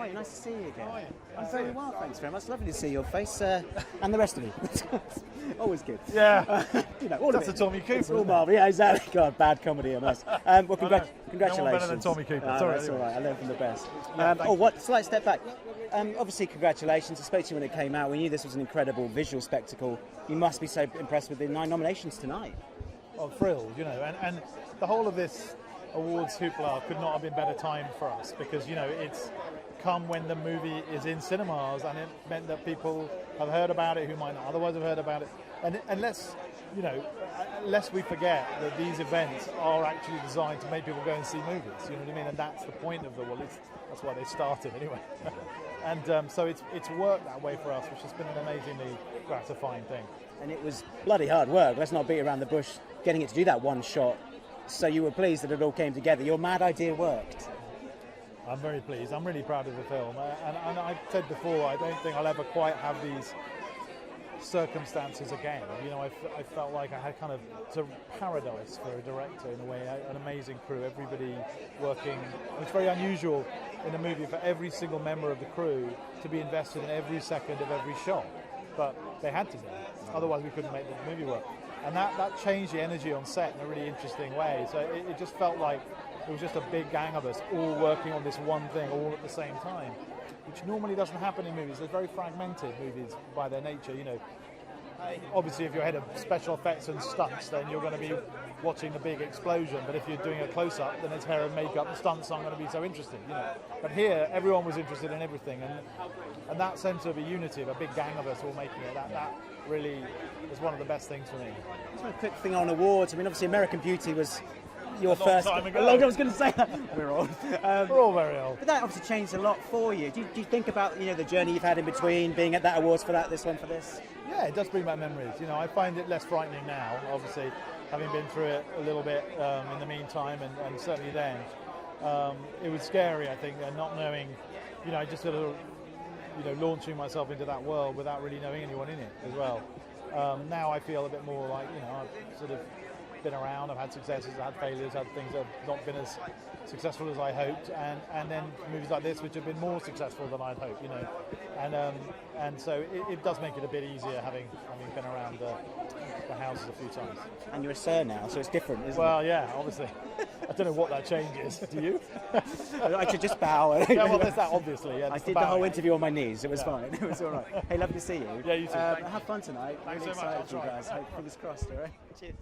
are you? Nice to see you again. How are you? I'm very well, thanks very much. Lovely to see your face and the rest of you. Always good. Yeah. All That's of it. a Tommy Cooper. It's all Marvel. Yeah, exactly. God, bad comedy on us. Well, congratulations. No one better than Tommy Cooper. That's Sorry, all right. I learned from the best. Thank what? Slight step back. Obviously, congratulations. I spoke to you when it came out. We knew this was an incredible visual spectacle. You must be so impressed with the 9 nominations tonight. Well, thrilled, and the whole of this awards hoopla could not have been better timed for us because, it's come when the movie is in cinemas, and it meant that people have heard about it who might not otherwise have heard about it. And lest we forget that these events are actually designed to make people go and see movies, you know what I mean? And that's the point of that's why they started anyway. And so it's worked that way for us, which has been an amazingly gratifying thing. And it was bloody hard work. Let's not beat around the bush getting it to do that one shot. So you were pleased that it all came together. Your mad idea worked. I'm very pleased. I'm really proud of the film. And I've said before, I don't think I'll ever quite have these circumstances again. I felt like I had kind of paradise for a director in a way, an amazing crew, everybody working. It's very unusual in a movie for every single member of the crew to be invested in every second of every shot. But they had to be, otherwise we couldn't make the movie work. And that changed the energy on set in a really interesting way. So it just felt like it was just a big gang of us all working on this one thing all at the same time, which normally doesn't happen in movies. They're very fragmented movies by their nature, Obviously, if you're head of special effects and stunts, then you're going to be watching the big explosion. But if you're doing a close-up, then it's hair and makeup. The stunts aren't going to be so interesting, But here, everyone was interested in everything, and that sense of a unity, of a big gang of us all making it, that really is one of the best things for me. Just a quick thing on awards. I mean, obviously, American Beauty was your first. Time ago. I was going to say that. We're old. We're all very old. But that obviously changed a lot for you. Do you think about the journey you've had in between, being at that awards for that, this one for this? Yeah, it does bring back memories. I find it less frightening now, obviously, having been through it a little bit in the meantime, and certainly then. It was scary, I think, and not knowing, just sort of, launching myself into that world without really knowing anyone in it as well. Now I feel a bit more like, I've sort of been around, I've had successes, I've had failures, I've had things that have not been as successful as I hoped, and then movies like this which have been more successful than I'd hoped, and so it does make it a bit easier having been around the houses a few times. And you're a sir now, so it's different, isn't it? Well, yeah, obviously. I don't know what that change is. Do you? I should just bow. Yeah, well, there's that, obviously. Yeah, I did the whole interview on my knees. It was fine. It was all right. Hey, lovely to see you. Yeah, you too. Have fun tonight. Thanks really so much. excited for you guys. Fingers crossed, all right? Cheers.